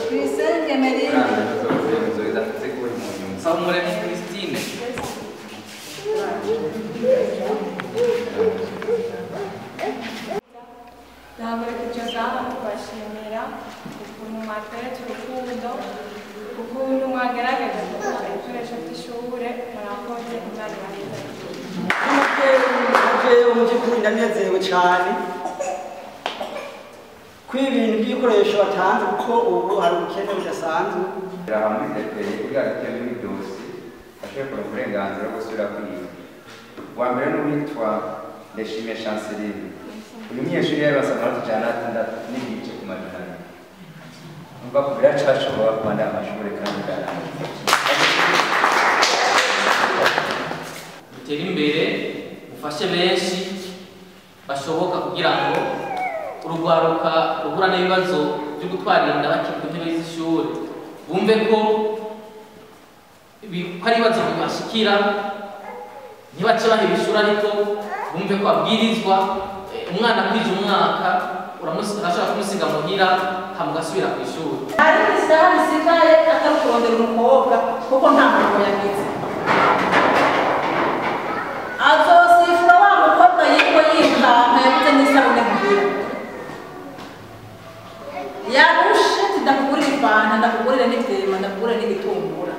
Tuyisenge Melinda. Nsabumuremyi Christine. Ndahaguruka ngaha kubashimira ukuntu mwatweretse urukundo, ukuntu mwagerageje kugura ibikoresho by'ishure, murakoze Imana ibahe umubyukuri ndanezerewe cyane ko ibintu by'ibikoresho batanze kuko ubu hari ubukene budasanzwe. hamwe ndetse kugira ngo ibyo byose ashobora kubona uburenganzira bwo gusubira kwiga. Uwa mbere n'uwitwa Ndeshimye Chanceline. Uyu munyeshuri yari basaba amanota 6 n'igice ku majana. Umva ko biracashobora kubandanya amashuri kandi byarangiye. Mutere imbere mufashe benshi bashoboka kugira ngo urugwaruka ruhura n'ibibazo byo gutwara inda bakiri ku ntebe z'ishuri bumve ko hari ibibazo bibashikira ntibace baheba ishuri ariko bumve ko abwirizwa umwana kwije umwaka urashobora kumusiga muhira hamugasubira ku ishuri. Hari isaha bisigaye atari kurondera umukobwa kuko nta muntu yagize. Azosifura wa mukobwa yitwa yirukanka yabuze n'isabune muhira. Yarushe ndakugurira ipanta, ndakugurira n'itema, ndakugurira n'igitumbura.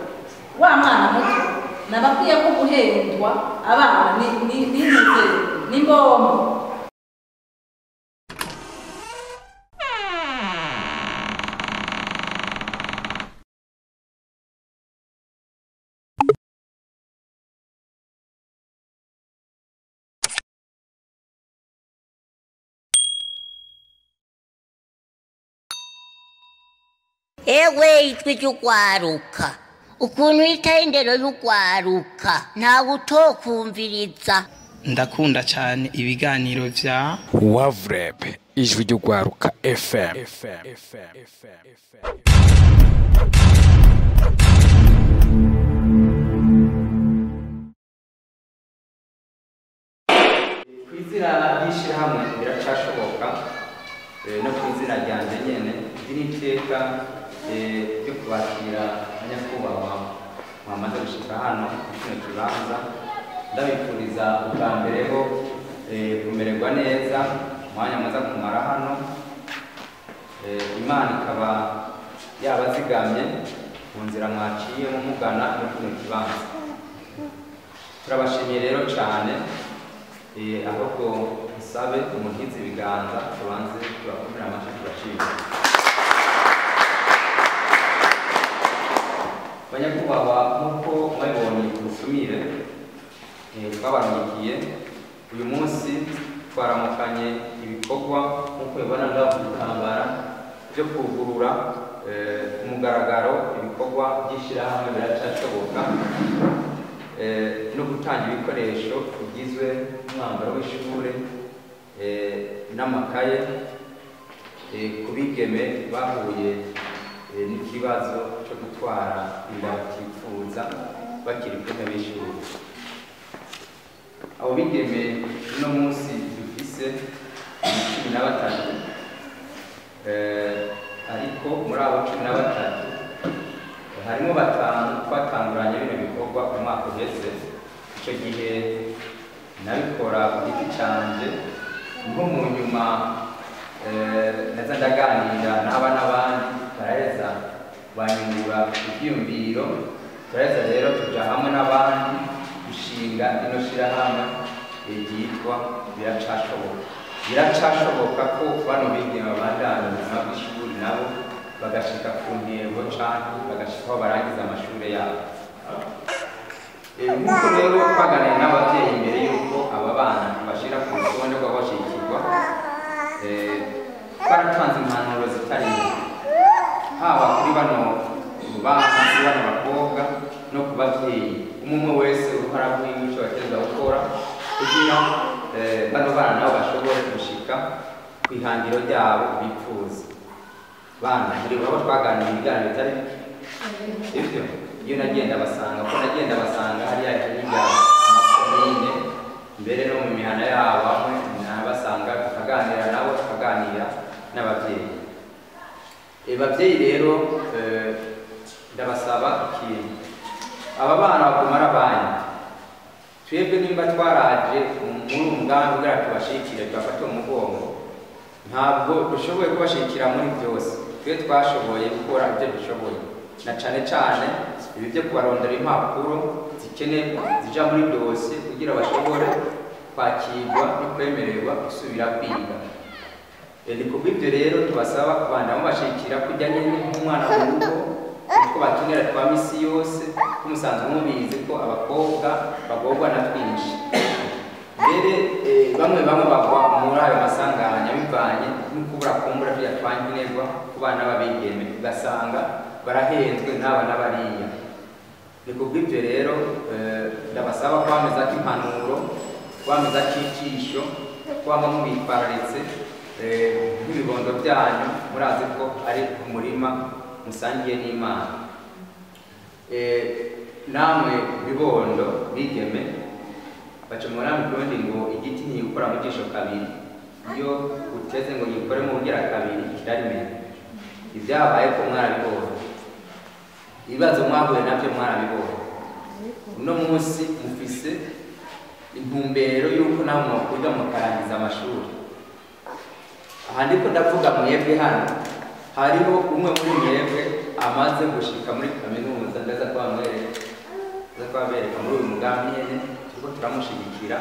Wa mwana muto nabakwiye ko guhendwa abana ni mbombo. Ewe itwi cy'ugwaruka ukuntu witaye indero y'ugwaruka ntawe utokumviriza. Ndakunda cyane ibiganiro vya Wavreb ijwi ry'ugwaruka FM. Kwizira y'ishirahamwe biracashoboka no kwizira ryanje nyene n'iteka ryo kubakira abanyakubahwa mwamaze gushika hano kino kibanza. Ndabifuriza ubwa mbere ho kumererwa neza umwanya mwiza kumara hano, Imana ikaba yabazigamye mu nzira mwaciyemo mugana no kino kibanza. Turabashimiye rero cyane, ahubwo nsabe umuhizi ibiganza tubanze turakomera amashyi turashimira. Banyakubahwa nk'uko mwabibonye ku rusumire twabarangikiye uyu munsi twaramukanye ibikorwa nk'uko bibona ndabutambara byo kugurura ku mugaragaro ibikorwa by'ishyirahamwe biracashoboka no gutanga ibikoresho bigizwe n'umwambaro w'ishure n'amakaye ku bigeme bahuye n'ikibazo cyo gutwara inda batifuza bakiri ku ntebe y'ishuri. Abo bigeme uno munsi dufise 13, ariko muri abo 13 harimo 5 twatanguranye bino bikorwa ku mwaka uheze. Icyo gihe nabikora ku giti canje, nko mu nyuma naza ndaganira n'abandi baraheza banyungura ibyiyumviro, turaheza rero tuja hamwe n'abandi gushinga ino shirahamwe ryitwa biracashoboka ko bano bigeme babandanya ubuzima bw'ishuri nabo bagashika ku ntego canke bagashika aho barangiza amashuri yabo. Nk'uko rero twaganiriye n'ababyeyi imbere y'uko aba bana bashira ku rutonde rw'abashikirwa, twaratanze impanuro zitari nke, haba kuri bano bana, kuri bano bakobwa no ku babyeyi. Umwe wese uruhara rw'iwe icyo bategerezwa gukora kugira bano bana nabo bashobore gushika ku ihangiro ryabo bifuza. Bana muri abo twaganiriye ibiganiro bitari ibyo, iyo nagenda basanga hariya higa amakomine mbere no mu mihana yabo, bamwe nabasanga tukaganira nabo tukaganira n'ababyeyi. Abavyeyi rero ndabasaba ikintu, aba bana bagumara banyu, twebwe nimba twaraje muri umugambi kugira tubashikire tubafate mu mugongo, ntabwo dushoboye kubashikira muri byose. Twe twashoboye gukora ibyo dushoboye, na cane cane ibi byo kubarondera impapuro zikenewe zija muri dosiye kugira bashobore kwakirwa no kwemererwa gusubira kwiga. Ni kubw'ibyo rero tubasaba kubandanya mubashikira kujya nyene nk'umwana mu rugo kuko bakenera twa misi yose, ko musanzwe mubizi ko abakobwa bagorwa na twinshi. Mbere bamwe bagwa muri ayo masanganya bivanye n'ukubura kumbura vya twankenerwa ku bana babigeme, ugasanga barahenzwe n'abana bariya. Ni kubw'ibyo rero ndabasaba kwameza impanuro, kwameza ijisho, kwama mubitwararitse nk'ibibondo byanyu, murazi ko ari umurima musangiye n'Imana. Namwe bibondo bigeme baca mu nama kundi ngo igiti ntiyikora mu jisho kabiri, iyo uteze ngo yikore mu ngira kabiri kirarimena. Ibyabaye ko mwarabibona, ibibazo mwahuye nabyo mwarabibona. Uno munsi mufise intumbero y'uko nawe mukwiga mukarangiza amashuri. Aha ndiko ndavuga mwebwe hano, hariho umwe muri mwebwe amaze gushika muri kaminuza, ndaza kwabereka muri uyu mugambi nyene turiko turamushigikira.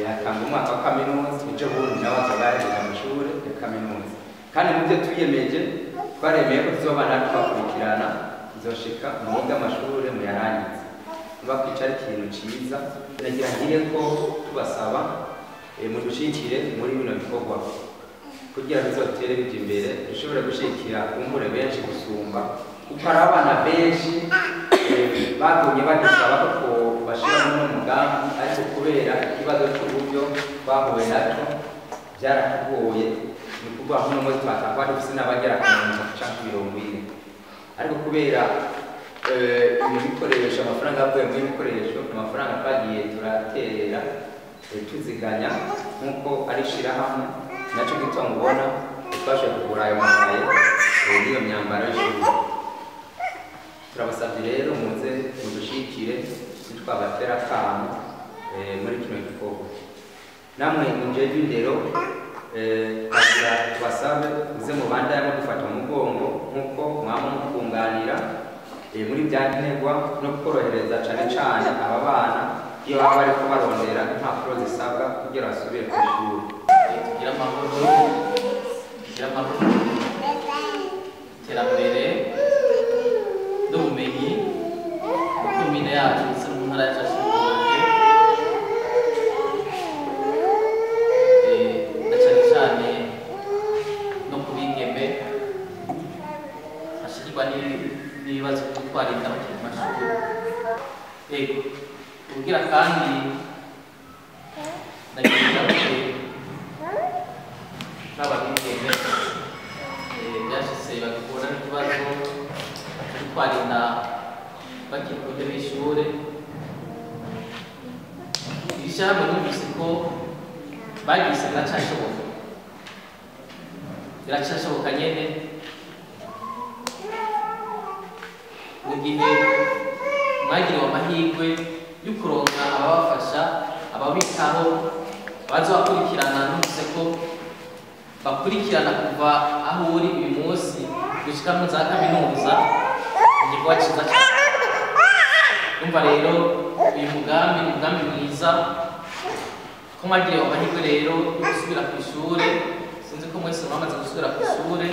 Hatanga umwaka wa kaminuza, ejo bundi nawe azobahejeje amashuri ya kaminuza. Kandi mu byo twiyemeje twaremeye ko tuzobana tubakurikirana, tuzoshika mu biga amashuri muyarangize. Niba kwicara ikintu ciza, nagira ngire ko tubasaba mudushikire muri bino bikorwa kugira bizotere bija imbere, dushobore gushikira kumbure benshi gusumba, kuko ari abana benshi bagumye badusaba ko bashira mu mugambi, ariko kubera ikibazo cy'uburyo bahuye nacyo byaratugoye. Ni kuvuga ko no twakaba dufise n'abagera ku 40, ariko kubera ibi bikoresho, amafaranga avuye muri bikoresho, amafaranga twagiye turaterera tuziganya nk'uko ari shirahamwe, nacyo gituma mubona twashoboye kugura ayo makaye n'iyo myambaro y'ishuri. Turabasabye rero muze mudushikire twabatera akantu muri kino gikorwa. Namwe mujeje indero tubasabe muze mubandanye mudufata mu mugongo nk'uko mwaba mukunganira muri byankenerwa no korohereza cane cane aba bana iyo baba bariko barondera impapuro zisabwa kugira basubire ku ishuri. Tugira amahoro, iterambere n'ubumenyi mu komine yacu ndetse no mu ntara yacu na cane cane no ku bigeme hashirwa n'ibibazo byo kwarinda abakiri mu mashuri. Kugira kandi ndagira n'ababigeme byashyize bagakora n'ikibazo cyo kwarinda bakiri ku ntebe y'ishuri. Iri shyirahamwe numvise ko bagize biracyashoboka nyene mu gihe mwagiriwe amahirwe yo kuronka ababafasha, ababitaho, bazobakurikirana. Numvise ko bakurikirana kuva aho uri uyu munsi gushika mu za kaminuza, igikorwa cyiza cyane. Numva rero uyu mugambi ni umugambi mwiza, ko mwagiriwe amahirwe rero yo gusubira ku ishuri. Sinzi ko mwese mwamaze gusubira ku ishuri,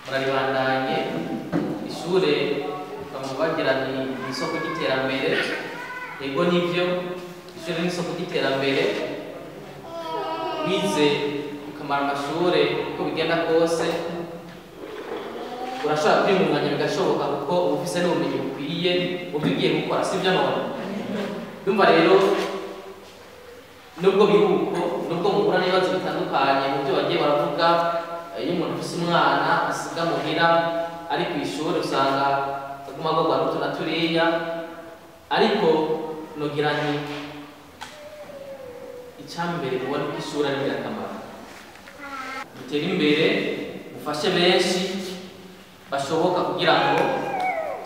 muraribandanye ishuri bagira ni isoko ry'iterambere. Yego nivyo, ishuri ni isoko ry'iterambere. Wize ukamara amashuri uko bigenda kose, urashobora kwimunganya bigashoboka kuko uba ufise n'ubumenyi bukwiye mu byo ugiye gukora, sibyo none? Ndumva rero nubwo bihuko, nubwo muhura n'ibibazo bitandukanye mu byo bagiye baravuga, iyo umuntu ufise umwana asiga muhira ari ku ishuri usanga aguma agorwa n'utu na turiya, ariko nogira nti icyambere mubona ko ishuri ari ingirakamaro. mutere imbere mufashe benshi bashoboka kugira ngo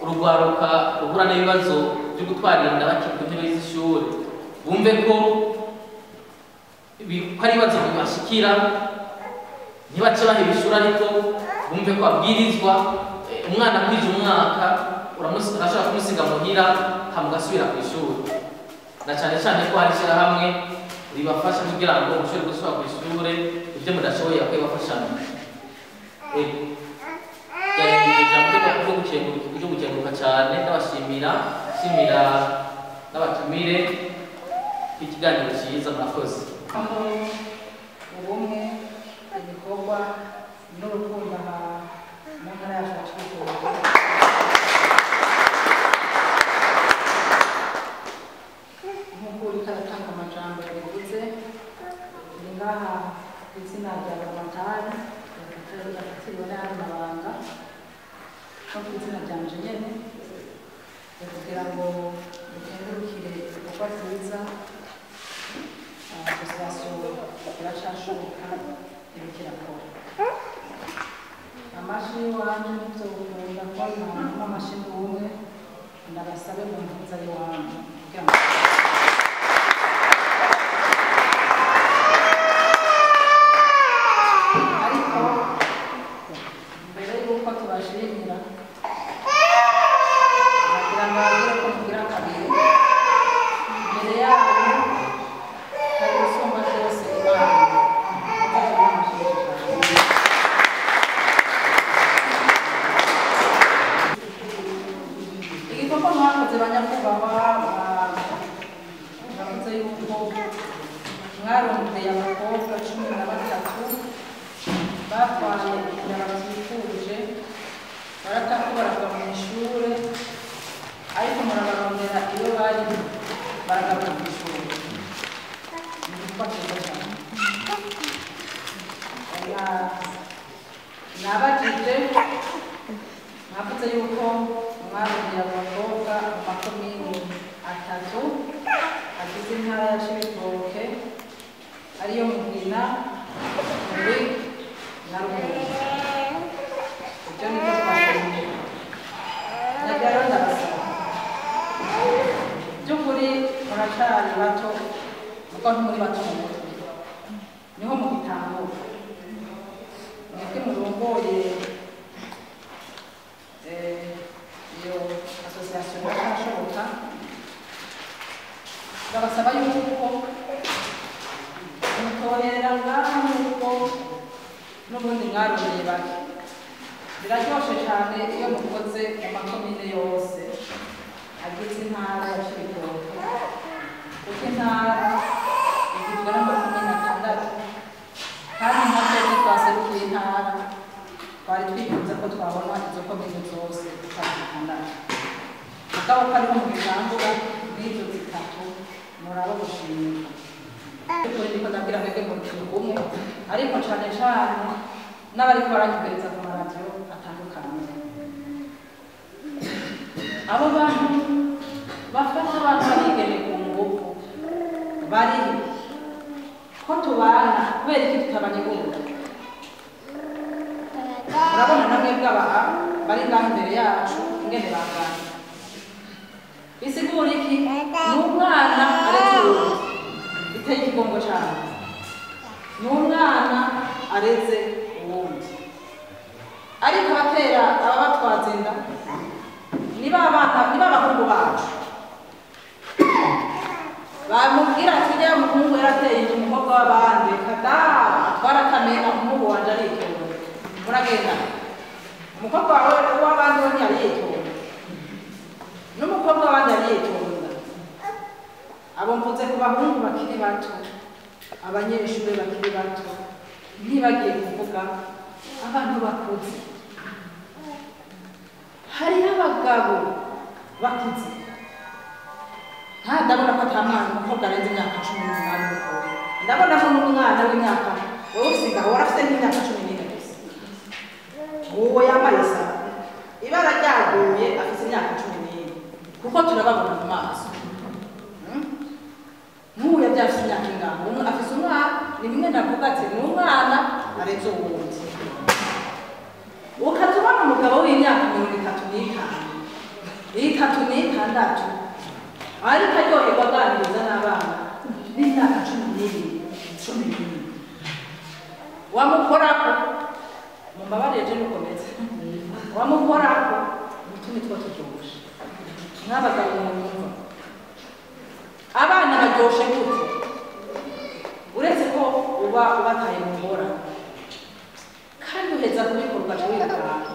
urugwaruka ruhura n'ibibazo byo gutwara inda bakiri ku ntebe z'ishuri bumve ko hari ibibazo bibashikira ntibace baheba ishuri ariko bumve ko babwirizwa umwana kwije umwaka urashobora kumusiga muhira hamugasubira ku ishuri na cyane cyane ko hari ishyirahamwe ribafasha kugira ngo mushobore gusubira ku ishuri ibyo mudashoboye bakabibafashamo ijambo ryo gukenguruka cyane ndabashimira n'abatumire ikiganiro cyiza murakoze ubumwe igikorwa n'urukundo mu ntara yacu ya Cibitoke nk'uko uriko aratanga amajambo yabivuze ni ngaha ku izina rya Buramatari yafatiriwe n'ayandi mabanga no ku izina ryanje nyene kugira ngo dukengurukire ibikorwa vyiza association iracashoboka iriko irakora amashi iwanje ntivyokunda ko amashi n'ubumwe ndabasabe mu mpuza y'iwanje kugira ngo ariko mbere y'uko tubashimira nagira ngo bagire ko tugira kabiri imbere yabo hari isumba ryose Imana igikorwa mwakoze banyakubahwa bavuze yuko mwarondeye abakobwa 13 batwaye inda batifuje baratako barava mu ishure ariko murabarondera iyo bari baragaruka ku ishuri ni igikorwa cyiza cyane nabajije mwavuze yuko mwarondeye abakobwa mu makomini 3 agize intara ya Cibitoke ariyo Mugina muri na Rumonge ibyo nibyo twashimye nagira ndabasaba by'ukuri muracari bato kuko ntimuri bato mu mutwe niho mu gitangura mwebwe murongoye iyo association iracashoboka ndabasaba yuko mutorera ngaha nuko n'ubundi mwarondeye bake biraryoshe cyane iyo mukoze mu makomine yose agize intara ya Cibitoke kuko intara igizwe n'amakomine 6 kandi nka twese twaserukiye intara twari twifuza ko twabona izo komine zose tukazitandatu mugabo ko ariho mu gitangura n'izo 3 murabo gushimira ariko ndiko ndabwira mwebwe mu kintu umwe ariko cyane cyane n'abari baranyubereza ku maradiyo atandukanye abo bantu bafasha abantu barigene ku ngufu bari ko tubana kubera iki tutabanyegura urabona namwe bw'abaha bari ngaho imbere yacu ingene bangana bisigura iki n'umwana aretse biteye ikigongo cyane n'umwana aretse uwundi ariko abatera ababatwaza inda niba abahungu bacu bamubwira ati uriya muhungu yarateye inda umukobwa w'abandi kada atwara akamena umuhungu wanje aritonda muragenda umukobwa wawe w'abandi we ntiyaritonda n'umukobwa w'abandi yaritonda abo mvuze ku bahungu bakiri bato abanyeshuri bakiri bato ntibagiye kuvuga abantu bakuze hariho abagabo bakuze ndabona ko ata mwana umukobwa arenze imyaka 18 mukuru ndabona ko n'umwana w'imyaka wowe usigaho warafite nk'imyaka 14 gusa uwo yambaye isaha ibara ryaguye afite imyaka 14 kuko turababona mu maso nk'uwo yabyafite imyaka ingana afite umwana ni bimwe navuga ati ni umwana arenze uwo n'itandatu ariko aryoherwa aganiriza n'abana b'imyaka 12 11 wamukorako mumbabarire je nukomeze wamukorako mutumi two turyoshe n'abagabo mwumva abana baryoshe gute uretse ko uba ubataye mu ngora kandi uheza kubikora ugaca wirukanka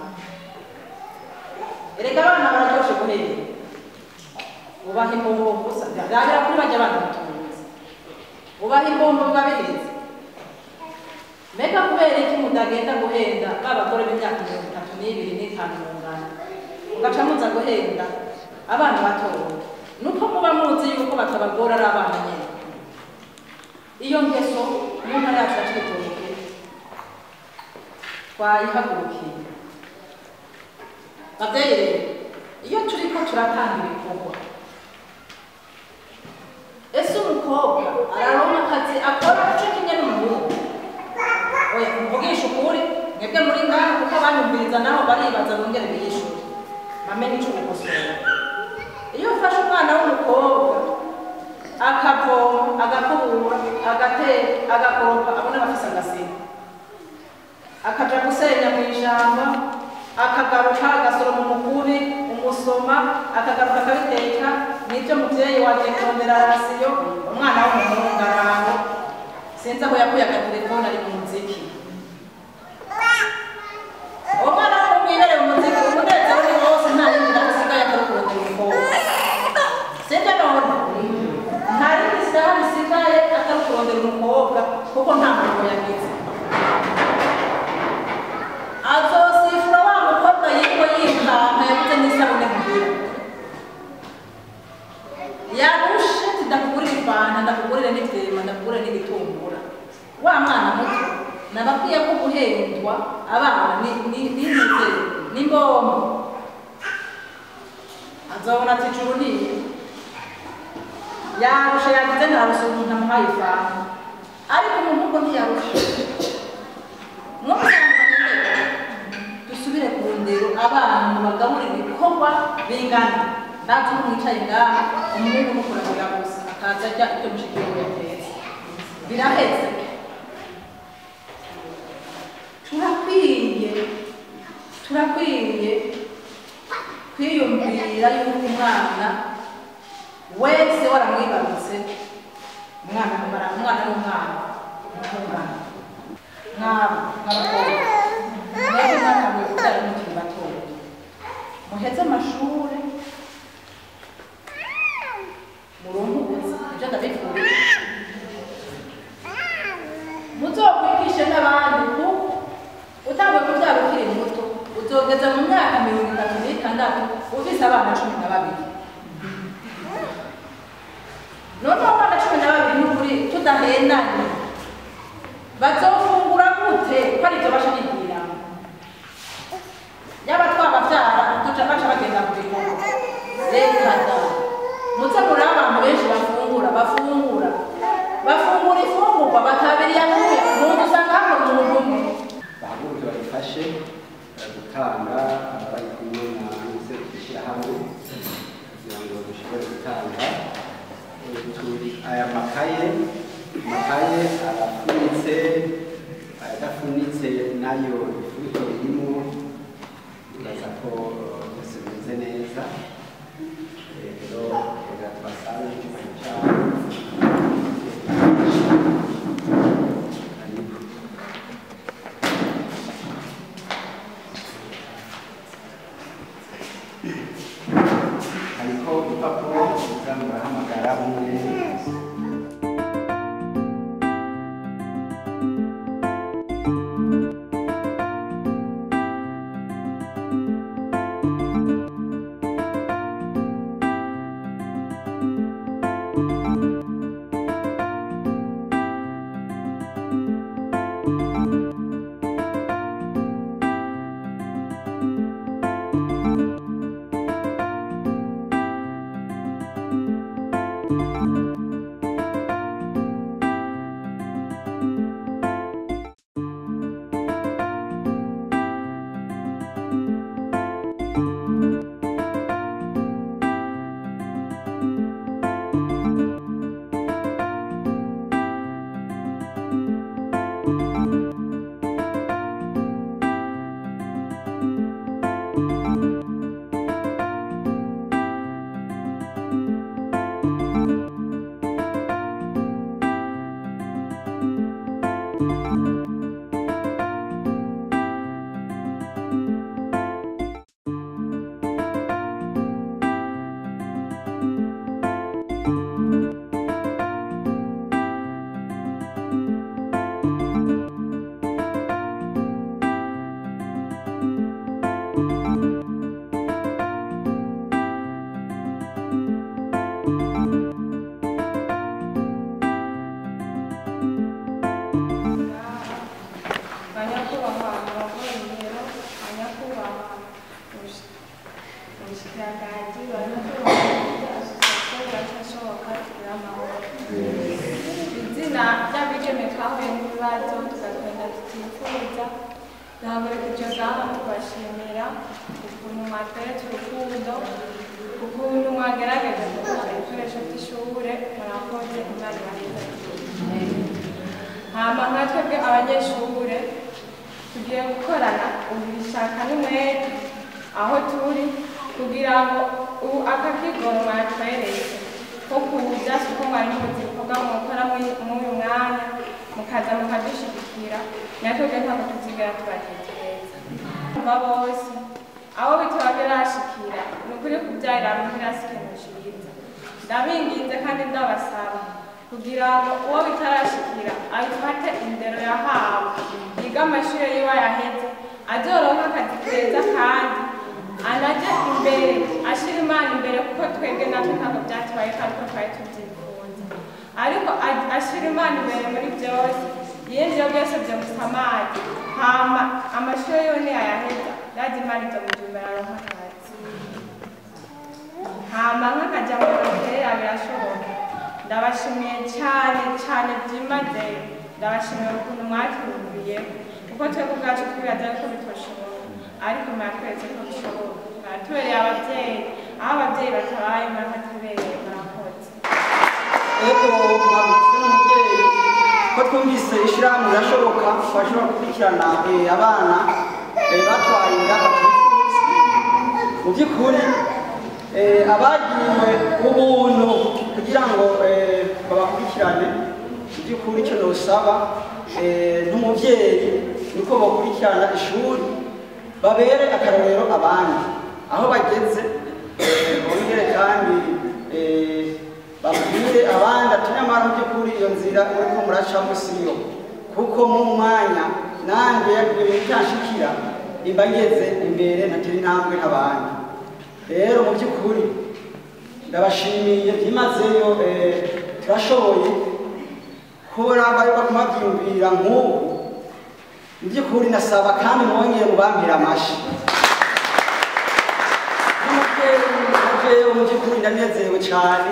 erega abana bararyoshe guhera ubaha imbombo gusa byagera kuri bajya abana batunze ubaha imbombo babiheze mbega kubera iki mutagenda guhenda babagore b'imyaka 32 n'itanu mungana ugaca muza guhenda abana batoya nuko muba muzi yuko batabagora ari abana nyene iyo ngeso mu ntara yacu yacitoke twayihagurukiye babyeyi rero iyo turiko turatanga ibikorwa ese umukobwa araronka akazi akora ico kimwe n'umuhungu oya mvugisha ukuri mwebwe muri ngana kuko abanyumviriza naho baribaza bongere biyishure bamenye ico gukosora iyo ufashe umwana w'umukobwa akavoma agakubura agatera agakoropa abona bafise agasima akaja gusenya mw'ijambo akagaruka agasoroma umukuri umusoma akagaruka akabiteka nibyo muvyeyi waje kurondera rasiyo umwana w'umuhungu araho sinzi aho yakuye agatelefone ari mu muziki uwo mwana w'umuhungu yibereye mu muziki umunezero ni wose nta yindi nasigaye atari kurondera umukobwa sibyo none nta yindi saha bisigaye atari kurondera umukobwa kuko nta muntu yagize azosifura wa mukobwa yitwa yikanka yabuze n'isabune muhira yarushe ndakugurira ifanta ndakugurira n'ivyema ndakugurira n'igitumbura wa mwana muto nabakwiye ko guhendwa abana n'imbombo azabona ati ijuru niye yarushe yagize ntarushe umuntu amuhaye ifanta ariko umuhungu ntiyarushe dusubire ku ndero abana bagaburira ibikorwa bingana ndazi umwicaye ngaha umuhungu mukurabira gusa akaza ajya ibyo mushiki we yatetse biraheze turakwiye kwiyumvira yuko umwana wese waramwibarutse umwana n'umwana mukungana nk'abakobwa mwebwe mwatanguye kubyara mukiri batoya muheze amashuri muronke ubuzi ibyo ndabifurije muzokwigishe n'abandi kuko utanguye kubyara ukiri muto uzogeza mu myaka 36 ufise abana 12 noneho abana 12 n'ukuri tudahendanye bazofungura gute ko aribyo basha bigira yaba twababyara tuca baca bagenda mu bikorwa reka da muze muri abantu benshi bafungura ifungurwa batabiriye akuya umuntu usanga hano umuntu umwe bahaguruke badufashe gutanga bari kumwe na ishyirahamwe kugira ngo dushobore gutanga aya makaye arafunitse ayadafunitse nayo ifuniko ririmo uraza ko byose bimeze neza rero reka tubasabe icyubahiro cyabo hariko urupapuro ruza murahamagara umwe amahorero anyakubahwa ubushikiranganje banyakubahwa asosiyasiyo bacashoboka tugira amahoro izina ry'abigeme twahuye n'ibibazo tugatwenda tutifuza duhagurukije ngaha kubashimira ukuntu mwatweretse urukundo ukuntu mwagerageje kugura ibikoresho by'ishure murakoze imana ibaheze hama nka twebwe abanyeshure tugiye gukorana ubishaka n'umwete aho turi kugira ngo aka kigoro mwatweretse ko kuza uko mwari muzi ibikorwa mukora mw'uyu mwanya mukaza mukadushigikira natwebwe ntabwo tuzigera tubatekereza umva bose abo bitaba birashikira ni ukuri kubyarira muhira si ikintu ciza ndabinginze kandi ndabasaba kugira ngo uwo bitarashikira abifate indero yahawe yiga amashure yiwe yaheze azoronka akazi keza kandi anaje imbere ashira imana imbere kuko twebwe natwe ntabwo byatubaye ariko twari tubyifuza ariko ashira imana imbere muri byose yinjira byose byomusamaje hama amashure yone yayaheza yaje imana izomujumbera aronka akazi hama nk'akaja mu kakerera birashoboka ndabashimiye cyane cyane byimazeyo ndabashimiye ukuntu mwatwumviye kuko twebwe ubwacu twibaza ko bitoshoboka ariko mwatweretse ko bishoboka mwatubereye ababyeyi aho ababyeyi batabaye mwakatubereye murakoze ego mwabutse n'umubyeyi ko twumvise ishirahamwe rirashoboka bashobora gukurikirana abana batwaye inda batifuza mu by'ukuri abagiriwe ubuntu kugira ngo babakurikirane mu by'ukuri icyo nosaba n'umubyeyi nuko bakurikirana ishuri babere akarorero abandi aho bageze bongere kandi babwire abandi ati nyamara mu by'ukuri iyo nzira uriko muracamo siyo kuko mu mwanya nanjye byanshikira nimba ngeze imbere ntatera intambwe nk'abandi rero mu by'ukuri ndabashimiye byimazeyo turashoboye kubona baguma byiyumvira nk'ubu mu by'ukuri nasaba kandi mwongere mubampira amashi n'umubyeyi mu by'ukuri ndanezerewe cyane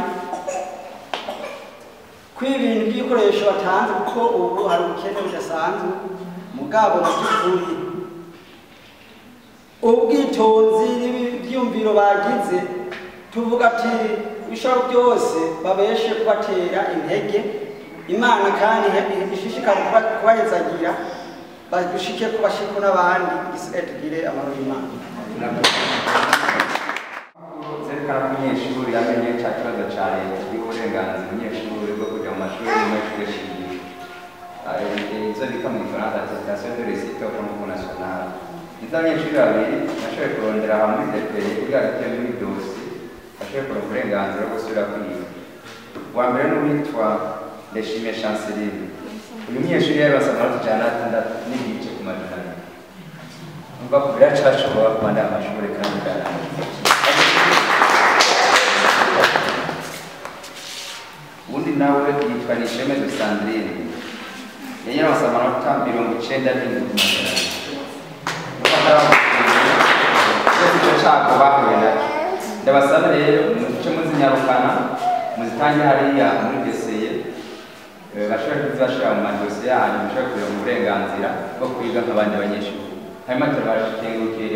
ko ibintu by'ibikoresho batanze kuko ubu hari ubukene budasanzwe mugabo mu by'ukuri ubwitonzi n'ibyumviro bagize tuvuga ati bishobora byose babeshe kubatera intege imana kandi ishishikara kubahezagira badushike kubashiko n'abandi isigaye tugire amahoro y'imana zerekana ko umunyeshuri yamenye cya kibazo cya leta cy'uburenganzira umunyeshuri bwo kujya mu mashuri y'amashuri shingiro izo bita mu gifaransa attestation de réussite au concours national izo abanyeshuri babiri bashoboye kurondera hamwe muri depeye kugira ngo ite muri dosi bashoboye kuronka uburenganzira bwo gusubira kwiga uwa mbere n'uwitwa Ndeshimiye Chanceline uyu munyeshuri yarose amanota 6 n'igice ku majana ane umva ko biracashobora kubandanya amashuri kandi byarangiye ubundi nawe yitwa Nisheme de Sandrine yarose amanota 97 ku majana ane icyo nshaka bahuye nacyo ndabasaba rero muce muzinyarukana muzitange hariya muri deseye bashobora kuzashira mu madosiye yanyu mushobora kugira uburenganzira bwo kwiga nk'abandi banyeshuri hanyuma turabashikengurukiye